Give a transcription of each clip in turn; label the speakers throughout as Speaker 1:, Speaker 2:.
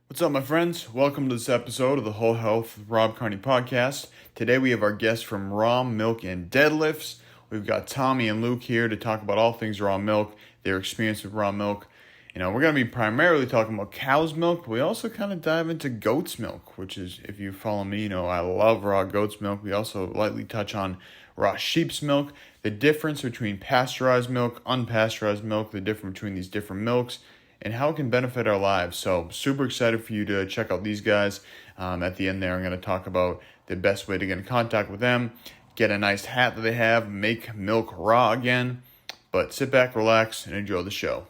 Speaker 1: What's up, my friends? Welcome to this episode of the Whole Health with Rob Carney podcast. Today we have our guests from Raw Milk and Deadlifts. We've got Tommy and Luke here to talk about all things raw milk, their experience with raw milk. We're going to be primarily talking about cow's milk, but we also kind of dive into goat's milk, which is, if you follow me, I love raw goat's milk. We also lightly touch on raw sheep's milk, the difference between pasteurized milk, unpasteurized milk, the difference between these different milks, and how it can benefit our lives. So super excited for you to check out these guys. At the end there, I'm going to talk about the best way to get in contact with them, get a nice hat that they have, make milk raw again. But sit back, relax, and enjoy the show.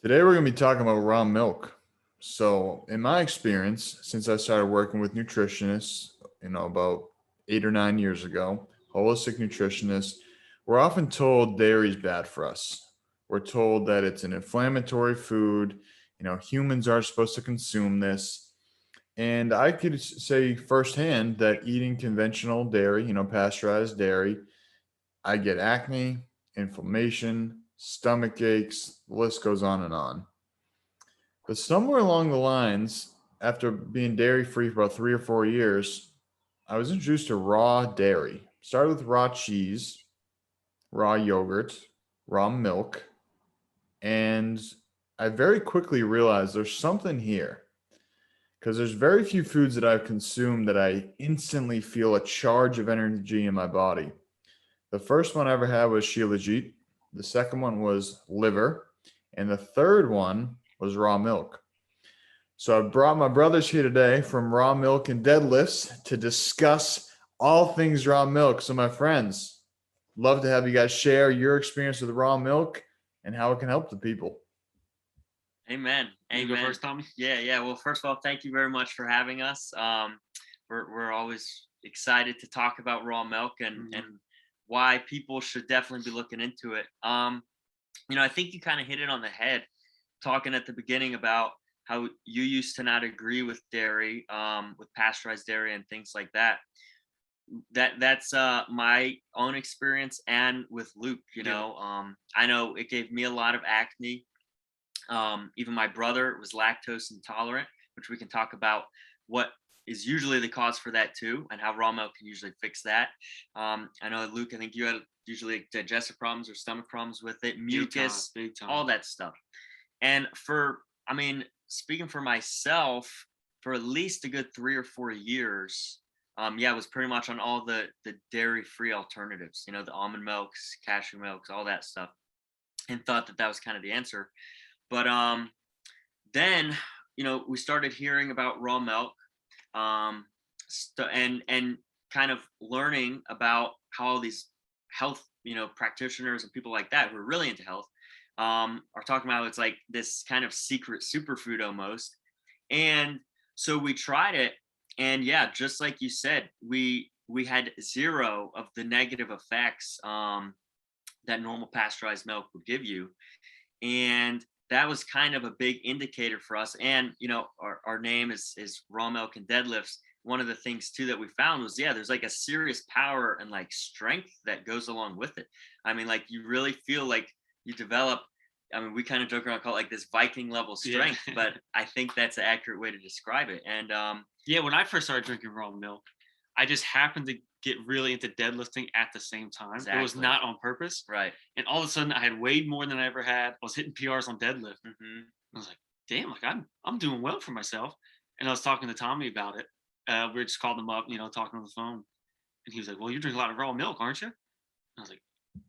Speaker 1: Today we're going to be talking about raw milk. So in my experience, since I started working with nutritionists, about 8 or 9 years ago, holistic nutritionists, we're often told dairy is bad for us. We're told that it's an inflammatory food. Humans aren't supposed to consume this. And I could say firsthand that eating conventional dairy, pasteurized dairy, I get acne, inflammation, stomach aches, the list goes on and on. But somewhere along the lines, after being dairy free for about 3 or 4 years, I was introduced to raw dairy. Started with raw cheese, raw yogurt, raw milk, and I very quickly realized there's something here because there's very few foods that I've consumed that I instantly feel a charge of energy in my body. The first one I ever had was Shilajit. The second one was liver. And the third one was raw milk. So I brought my brothers here today from Raw Milk and Deadlifts to discuss all things raw milk. So my friends, love to have you guys share your experience with raw milk and how it can help the people.
Speaker 2: Amen.
Speaker 3: You go
Speaker 2: Amen.
Speaker 3: first, Tommy.
Speaker 2: Yeah. Well, first of all, thank you very much for having us. We're always excited to talk about raw milk and why people should definitely be looking into it. I think you kind of hit it on the head, talking at the beginning about how you used to not agree with dairy, with pasteurized dairy and things like that. That's my own experience, and with Luke. I know it gave me a lot of acne. Even my brother was lactose intolerant, which we can talk about what is usually the cause for that too, and how raw milk can usually fix that. I know, Luke, I think you had usually digestive problems or stomach problems with it, mucus,
Speaker 3: Big time.
Speaker 2: all that stuff. And speaking for myself, for at least a good 3 or 4 years, I was pretty much on all the dairy-free alternatives, the almond milks, cashew milks, all that stuff, and thought that was kind of the answer. But then we started hearing about raw milk, and kind of learning about how all these health practitioners and people like that who are really into health are talking about it's like this kind of secret superfood almost. And so we tried it, and just like you said, we had zero of the negative effects that normal pasteurized milk would give you. And that was kind of a big indicator for us. And our name is Raw Milk and Deadlifts. One of the things too that we found was there's like a serious power and like strength that goes along with it. Like you really feel like you develop, we kind of joke around, call it like this Viking level strength, but I think that's an accurate way to describe it. And
Speaker 3: when I first started drinking raw milk, I just happened to get really into deadlifting at the same time.
Speaker 2: Exactly.
Speaker 3: It was not on purpose.
Speaker 2: Right.
Speaker 3: And all of a sudden I had weighed more than I ever had. I was hitting PRs on deadlift.
Speaker 2: Mm-hmm.
Speaker 3: I was like, damn, like I'm doing well for myself. And I was talking to Tommy about it. We just called him up, talking on the phone. And he was like, well, you drink a lot of raw milk, aren't you? And I was like,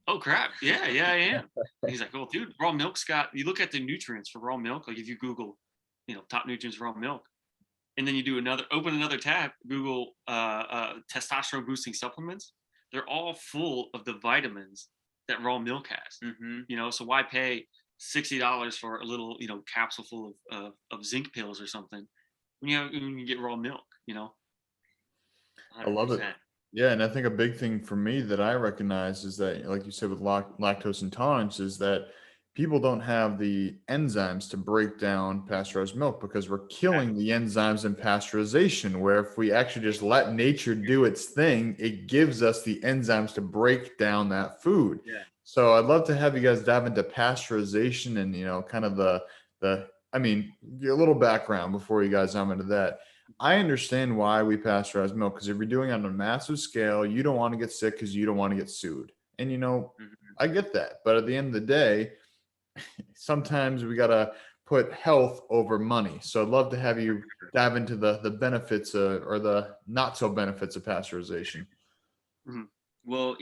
Speaker 3: oh crap. Yeah, I am. And he's like, well, dude, raw milk's you look at the nutrients for raw milk. Like if you Google, top nutrients raw milk, and then you open another tab, Google testosterone boosting supplements. They're all full of the vitamins that raw milk has.
Speaker 2: Mm-hmm.
Speaker 3: So why pay $60 for a little, capsule full of zinc pills or something when you get raw milk?
Speaker 2: 100%.
Speaker 1: I love it. Yeah, and I think a big thing for me that I recognize is that, like you said, with lactose intolerance, is that people don't have the enzymes to break down pasteurized milk because we're killing the enzymes in pasteurization, where if we actually just let nature do its thing, it gives us the enzymes to break down that food.
Speaker 2: Yeah.
Speaker 1: So I'd love to have you guys dive into pasteurization and, kind of the I mean, a little background before you guys jump into that. I understand why we pasteurize milk, because if you're doing it on a massive scale, you don't want to get sick because you don't want to get sued. And,
Speaker 2: Mhm.
Speaker 1: I get that. But at the end of the day, sometimes we got to put health over money. So I'd love to have you dive into the benefits or the not so benefits of pasteurization.
Speaker 3: Mhm.
Speaker 2: Well,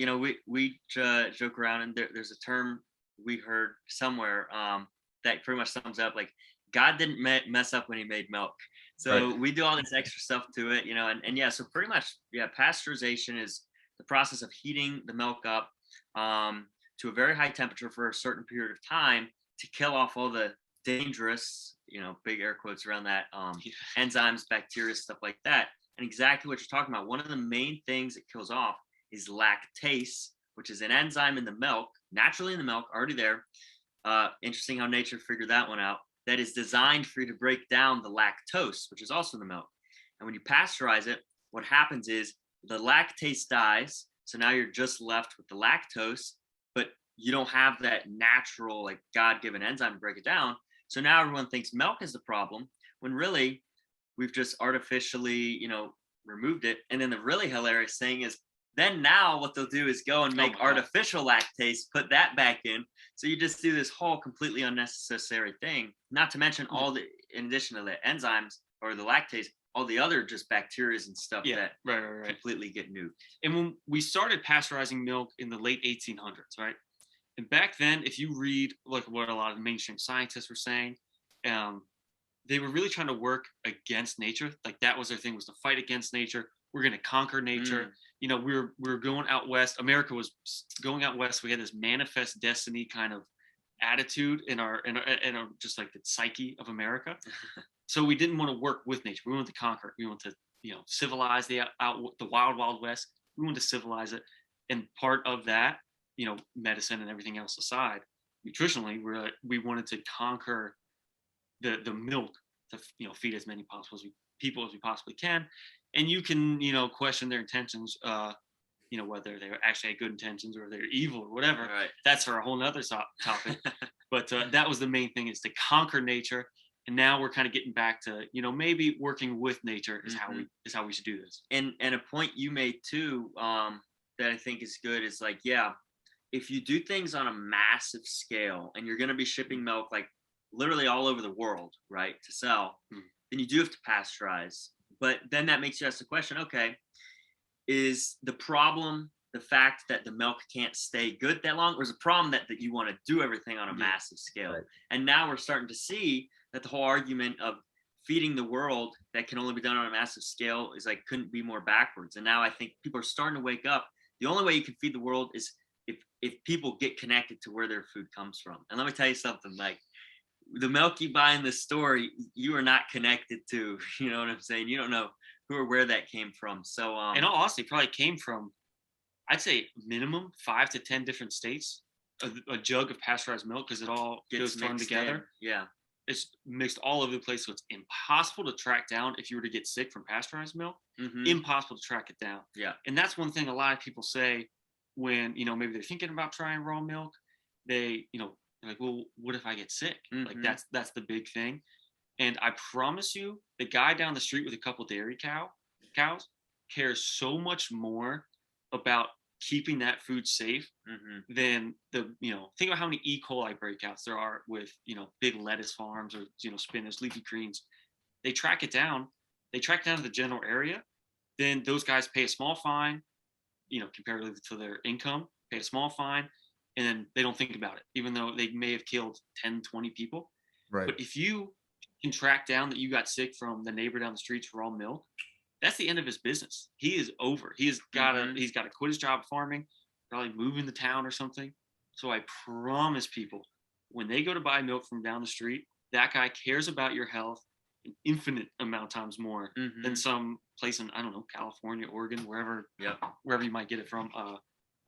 Speaker 2: we joke around, and there's a term we heard somewhere that pretty much sums up like God didn't mess up when He made milk.
Speaker 1: Right.
Speaker 2: So we do all this extra stuff to it, and yeah. So pretty much, yeah, pasteurization is the process of heating the milk up to a very high temperature for a certain period of time to kill off all the dangerous, big air quotes around that, enzymes, bacteria, stuff like that. And exactly what you're talking about. One of the main things it kills off is lactase, which is an enzyme in the milk, naturally in the milk, already there. Interesting how nature figured that one out. That is designed for you to break down the lactose, which is also in the milk. And when you pasteurize it, what happens is the lactase dies. So now you're just left with the lactose, but you don't have that natural, like God-given enzyme to break it down. So now everyone thinks milk is the problem, when really we've just artificially, removed it. And then the really hilarious thing is then now what they'll do is go and make artificial lactase, put that back in. So you just do this whole completely unnecessary thing, not to mention in addition to the enzymes or the lactase, all the other just bacteria and stuff that
Speaker 3: right.
Speaker 2: completely get nuked.
Speaker 3: And when we started pasteurizing milk in the late 1800s, right? And back then, if you read like what a lot of the mainstream scientists were saying, they were really trying to work against nature. Like that was their thing, was to fight against nature. We're going to conquer nature. We were going out west. America was going out west. We had this manifest destiny kind of attitude in our just like the psyche of America. So we didn't want to work with nature. We wanted to conquer. We wanted to civilize the wild west. We wanted to civilize it. And part of that, medicine and everything else aside, nutritionally, we wanted to conquer the milk to feed as many people as we possibly can. And you can question their intentions, whether they actually had good intentions or they're evil or whatever.
Speaker 2: Right.
Speaker 3: That's for a whole nother topic. But that was the main thing, is to conquer nature. And now we're kind of getting back to maybe working with nature is how we should do this.
Speaker 2: And a point you made too, that I think is good, is like, yeah, if you do things on a massive scale and you're going to be shipping milk like literally all over the world, right, to sell, then you do have to pasteurize. But then that makes you ask the question, okay, is the problem the fact that the milk can't stay good that long, or is the problem that you want to do everything on a massive scale? Right. And now we're starting to see that the whole argument of feeding the world that can only be done on a massive scale is like, couldn't be more backwards. And now I think people are starting to wake up. The only way you can feed the world is if people get connected to where their food comes from. And let me tell you something, like the milk you buy in the store, you are not connected to, you know what I'm saying? You don't know who or where that came from. So
Speaker 3: in all honesty, probably came from, I'd say minimum 5 to 10 different states. A jug of pasteurized milk, because it all goes thrown together.
Speaker 2: Yeah,
Speaker 3: it's mixed all over the place, so it's impossible to track down. If you were to get sick from pasteurized milk, impossible to track it down.
Speaker 2: Yeah.
Speaker 3: And that's one thing a lot of people say when maybe they're thinking about trying raw milk. They're like, well, what if I get sick? Like that's the big thing. And I promise you, the guy down the street with a couple dairy cows cares so much more about keeping that food safe than think about how many E. coli breakouts there are with big lettuce farms or spinach, leafy greens. They track it down to the general area. Then those guys pay a small fine, comparatively to their income, pay a small fine, and then they don't think about it, even though they may have killed 10, 20 people.
Speaker 1: Right.
Speaker 3: But if you can track down that you got sick from the neighbor down the street for raw milk, that's the end of his business. He is over. He's got to quit his job farming, probably move into town or something. So I promise people, when they go to buy milk from down the street, that guy cares about your health an infinite amount of times more than some place in, I don't know, California, Oregon, wherever you might get it from.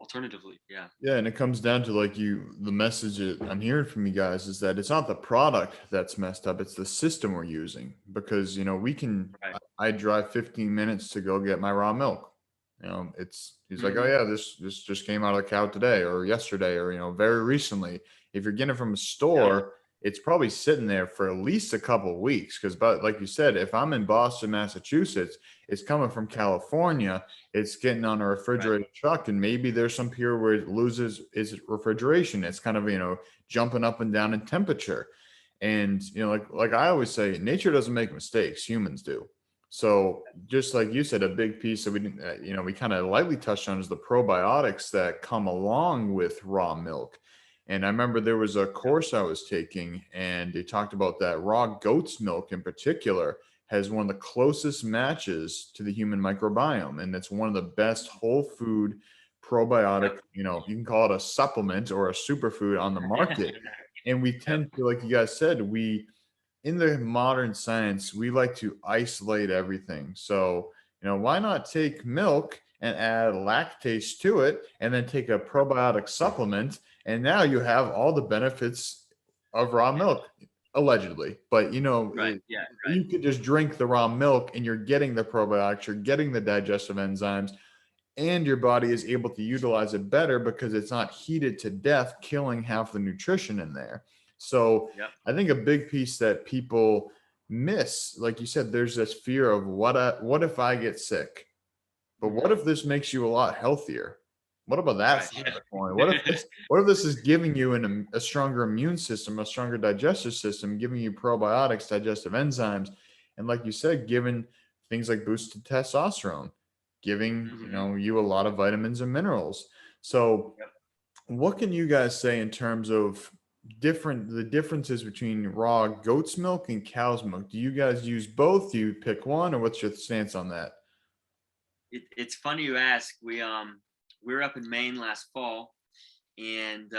Speaker 3: Alternatively.
Speaker 1: Yeah. And it comes down to the message that I'm hearing from you guys is that it's not the product that's messed up. It's the system we're using, because, I drive 15 minutes to go get my raw milk. He's like, oh yeah, this just came out of the cow today or yesterday, or, very recently. If you're getting it from a store, it's probably sitting there for at least a couple of weeks. Because, but like you said, if I'm in Boston, Massachusetts, it's coming from California, it's getting on a
Speaker 2: Right.
Speaker 1: refrigerated truck, and maybe there's some period where it loses its refrigeration. It's kind of, jumping up and down in temperature. And, like I always say, nature doesn't make mistakes, humans do. So just like you said, a big piece that we didn't, we kind of lightly touched on is the probiotics that come along with raw milk. And I remember there was a course I was taking, and they talked about that raw goat's milk in particular has one of the closest matches to the human microbiome. And it's one of the best whole food probiotic,
Speaker 2: Yep.
Speaker 1: you can call it a supplement or a superfood on the market. And we tend to, like you guys said, in the modern science, we like to isolate everything. So, why not take milk and add lactase to it and then take a probiotic supplement? And now you have all the benefits of raw milk, allegedly. But,
Speaker 2: Right. Yeah. Right.
Speaker 1: you could just drink the raw milk and you're getting the probiotics, you're getting the digestive enzymes, and your body is able to utilize it better because it's not heated to death, killing half the nutrition in there. So
Speaker 2: Yep.
Speaker 1: I think a big piece that people miss, like you said, there's this fear of what if I get sick? But what if this makes you a lot healthier? What about that
Speaker 2: Right.
Speaker 1: side of the coin? What if this is giving you a stronger immune system, a stronger digestive system, giving you probiotics, digestive enzymes, and like you said, giving things like boosted testosterone, giving
Speaker 2: Mhm.
Speaker 1: you a lot of vitamins and minerals. So
Speaker 2: Yep.
Speaker 1: what can you guys say in terms of the differences between raw goat's milk and cow's milk? Do you guys use both? Do you pick one, or what's your stance on that?
Speaker 2: It's funny you ask. We were up in Maine last fall, and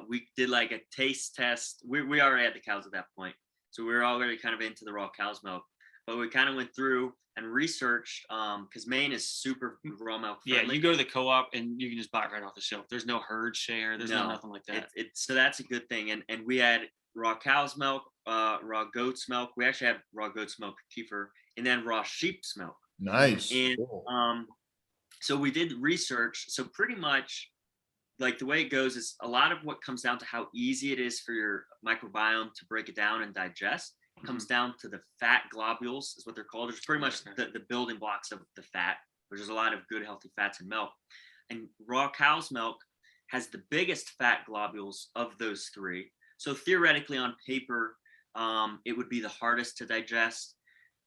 Speaker 2: we did like a taste test. We already had the cows at that point, so we were already kind of into the raw cow's milk. But we kind of went through and researched because Maine is super raw milk
Speaker 3: Yeah,
Speaker 2: friendly.
Speaker 3: you go to the co-op and you can just buy it right off the shelf. There's no herd share. There's no
Speaker 2: No,
Speaker 3: nothing like that.
Speaker 2: so that's a good thing. And we had raw cow's milk, raw goat's milk. We actually had raw goat's milk kefir, and then raw sheep's milk.
Speaker 1: Nice.
Speaker 2: And
Speaker 1: Cool.
Speaker 2: so we did research. So pretty much like the way it goes is a lot of what comes down to how easy it is for your microbiome to break it down and digest comes down to the fat globules is what they're called. It's pretty much the building blocks of the fat, which is a lot of good healthy fats in milk. And raw cow's milk has the biggest fat globules of those three. So theoretically on paper, it would be the hardest to digest.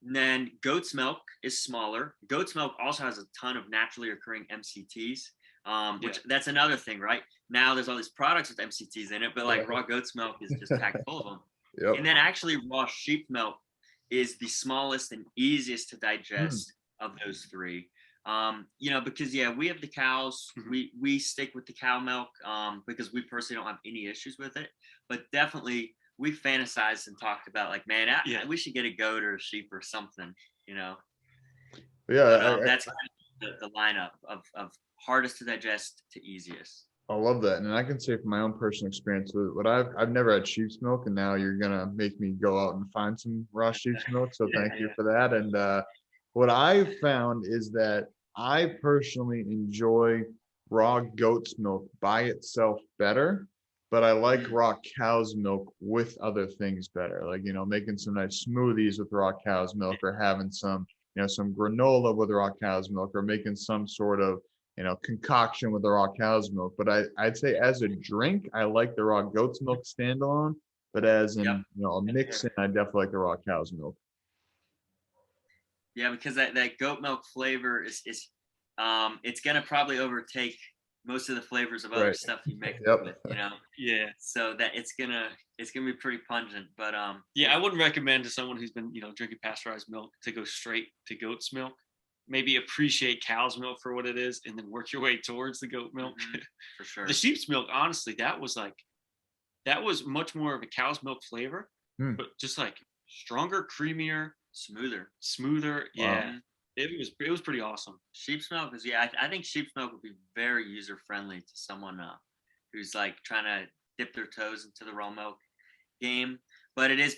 Speaker 2: And then goat's milk is smaller. Goat's milk also has a ton of naturally occurring MCTs, which that's another thing, right? Now there's all these products with MCTs in it, but like raw goat's milk is just packed full of them.
Speaker 1: Yep.
Speaker 2: And then actually raw sheep milk is the smallest and easiest to digest of those three. Because we have the cows. We stick with the cow milk because we personally don't have any issues with it. But definitely we fantasized and talked about like, man, we should get a goat or a sheep or something,
Speaker 1: Yeah.
Speaker 2: But that's kind of the lineup of hardest to digest to easiest.
Speaker 1: I love that, and I can say from my own personal experience, what I've never had sheep's milk, and now you're gonna make me go out and find some raw sheep's milk. So thank you for that. And what I've found is that I personally enjoy raw goat's milk by itself better, but I like raw cow's milk with other things better. Like making some nice smoothies with raw cow's milk, or having some granola with raw cow's milk, or making some sort of concoction with the raw cow's milk. But I'd say as a drink, I like the raw goat's milk standalone. But as in, a mix in, I definitely like the raw cow's milk.
Speaker 2: Yeah, because that goat milk flavor is it's gonna probably overtake most of the flavors of other stuff you mix it with,
Speaker 3: Yeah.
Speaker 2: So that it's gonna be pretty pungent. But
Speaker 3: I wouldn't recommend to someone who's been drinking pasteurized milk to go straight to goat's milk. Maybe appreciate cow's milk for what it is, and then work your way towards the goat milk.
Speaker 2: For sure.
Speaker 3: The sheep's milk, honestly, that was much more of a cow's milk flavor, but just like stronger, creamier, smoother. Yeah,
Speaker 1: Wow.
Speaker 3: it was pretty awesome.
Speaker 2: Sheep's milk is I think sheep's milk would be very user friendly to someone who's like trying to dip their toes into the raw milk game, but it's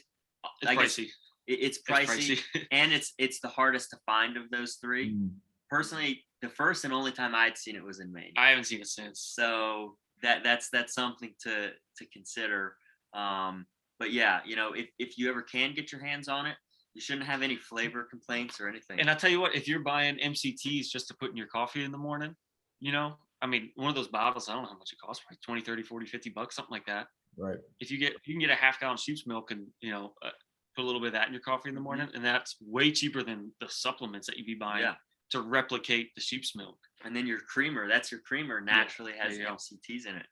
Speaker 3: pricey.
Speaker 2: It's pricey, and it's the hardest to find of those three. Personally, the first and only time I'd seen it was in Maine.
Speaker 3: I haven't seen it since.
Speaker 2: So that's something to consider. But yeah, if you ever can get your hands on it, you shouldn't have any flavor complaints or anything.
Speaker 3: And I tell you what, if you're buying MCTs just to put in your coffee in the morning, I mean, one of those bottles, I don't know how much it costs, like 20, 30, 40, $50, something like that.
Speaker 1: Right.
Speaker 3: If you can get a half-gallon sheep's milk and, put a little bit of that in your coffee in the morning, and that's way cheaper than the supplements that you'd be buying to replicate the sheep's milk.
Speaker 2: And then your creamer, naturally has MCTs in it,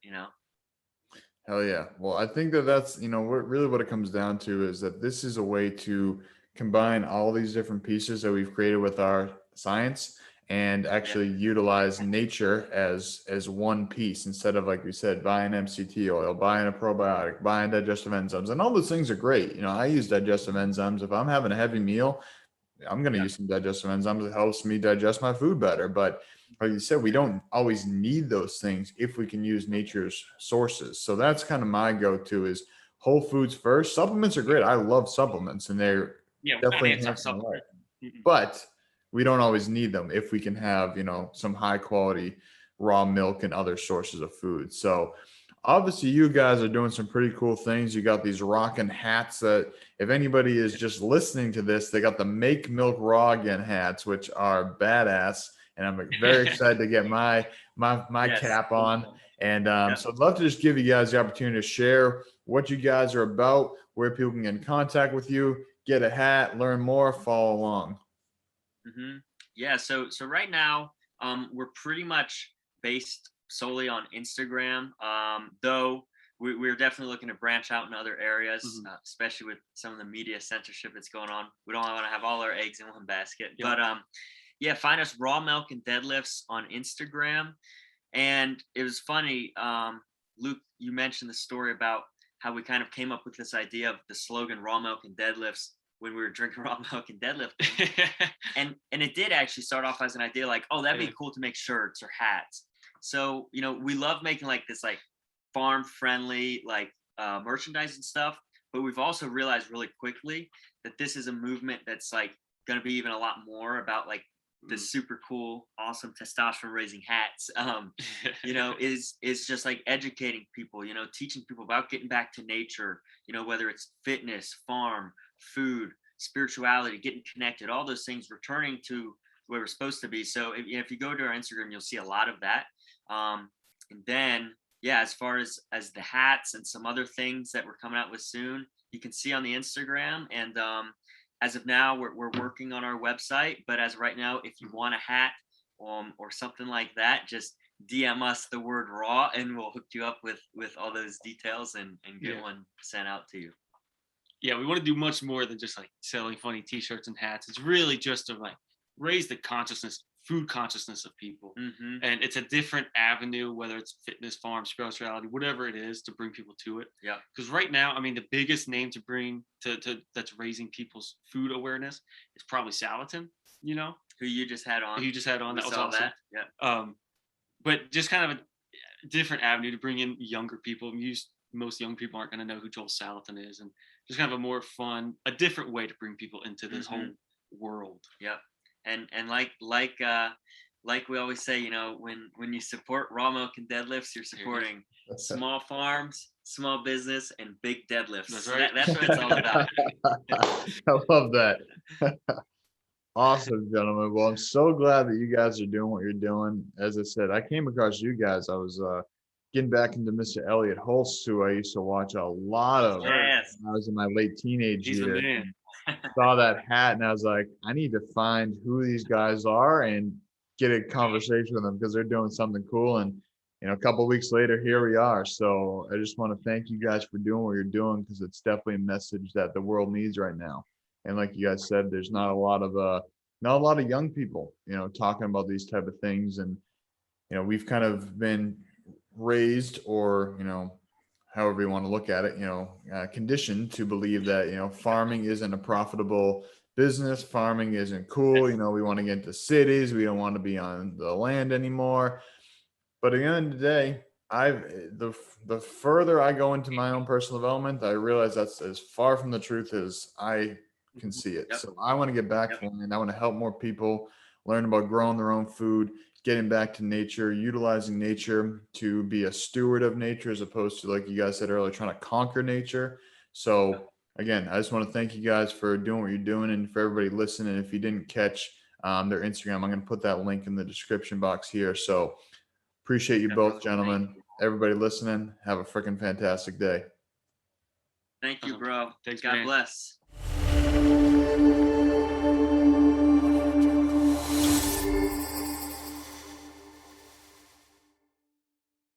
Speaker 1: Hell yeah. Well, I think that's, what it comes down to is that this is a way to combine all these different pieces that we've created with our science and actually utilize nature as one piece instead of, like we said, buying MCT oil, buying a probiotic, buying digestive enzymes. And all those things are great. I use digestive enzymes. If I'm having a heavy meal, I'm going to use some digestive enzymes. It helps me digest my food better. But like you said, we don't always need those things if we can use nature's sources. So that's kind of my go-to is whole foods first. Supplements are great. I love supplements and they're definitely enhancing my life. But we don't always need them if we can have, some high quality raw milk and other sources of food. So obviously you guys are doing some pretty cool things. You got these rocking hats that if anybody is just listening to this, they got the Make Milk Raw Again hats, which are badass. And I'm very excited to get my cap on. And so I'd love to just give you guys the opportunity to share what you guys are about, where people can get in contact with you, get a hat, learn more, follow along.
Speaker 2: Mm-hmm. Yeah. So right now, we're pretty much based solely on Instagram. Though we're definitely looking to branch out in other areas, especially with some of the media censorship that's going on. We don't want to have all our eggs in one basket. But find us Raw Milk and Deadlifts on Instagram. And it was funny, Luke, you mentioned the story about how we kind of came up with this idea of the slogan Raw Milk and Deadlifts when we were drinking raw milk and deadlifting. and it did actually start off as an idea like, oh, that'd be cool to make shirts or hats. So, we love making like this like farm friendly like merchandise and stuff. But we've also realized really quickly that this is a movement that's like going to be even a lot more about like the super cool, awesome testosterone raising hats, is just like educating people, teaching people about getting back to nature, whether it's fitness, farm, food, spirituality, getting connected, all those things, returning to where we're supposed to be. So if you go to our Instagram, you'll see a lot of that. And then, as far as the hats and some other things that we're coming out with soon, you can see on the Instagram. And as of now, we're working on our website. But as of right now, if you want a hat or something like that, just DM us the word raw and we'll hook you up with all those details and get one sent out to you.
Speaker 3: Yeah, we want to do much more than just like selling funny t-shirts and hats. It's really just to like raise the food consciousness of people.
Speaker 2: Mm-hmm.
Speaker 3: And it's a different avenue, whether it's fitness, farm, spirituality, whatever it is, to bring people to it.
Speaker 2: Yeah.
Speaker 3: Because right now, I mean, the biggest name to bring to that's raising people's food awareness is probably Salatin,
Speaker 2: Who you just had on.
Speaker 3: That was awesome.
Speaker 2: That. Yeah.
Speaker 3: But just kind of a different avenue to bring in younger people. Most young people aren't going to know who Joel Salatin is, and just kind of a more fun, a different way to bring people into this whole world.
Speaker 2: Yep. And like we always say, when you support Raw Milk and Deadlifts, you're supporting small farms, small business, and big deadlifts.
Speaker 3: That's right.
Speaker 2: That's what it's all about.
Speaker 1: I love that. Awesome, gentlemen. Well, I'm so glad that you guys are doing what you're doing. As I said, I came across you guys. I was getting back into Mr. Elliot Hulse, who I used to watch a lot of when I was in my late teenage years. Saw that hat and I was like, I need to find who these guys are and get a conversation with them because they're doing something cool. And a couple of weeks later, here we are. So I just want to thank you guys for doing what you're doing because it's definitely a message that the world needs right now. And like you guys said, there's not a lot of young people, talking about these type of things. And we've kind of been raised or however you want to look at it, conditioned to believe that, farming isn't a profitable business. Farming isn't cool. We want to get into cities. We don't want to be on the land anymore. But at the end of the day, the further I go into my own personal development, I realize that's as far from the truth as I can see it.
Speaker 2: Yep.
Speaker 1: So I want to get back to land. I want to help more people learn about growing their own food, getting back to nature, utilizing nature to be a steward of nature as opposed to, like you guys said earlier, trying to conquer nature. So again, I just want to thank you guys for doing what you're doing, and for everybody listening. If you didn't catch their Instagram, I'm going to put that link in the description box here. So appreciate you both, gentlemen. Everybody listening, have a freaking fantastic day.
Speaker 2: Thank you, bro.
Speaker 3: Thanks,
Speaker 2: God
Speaker 3: man.
Speaker 2: bless.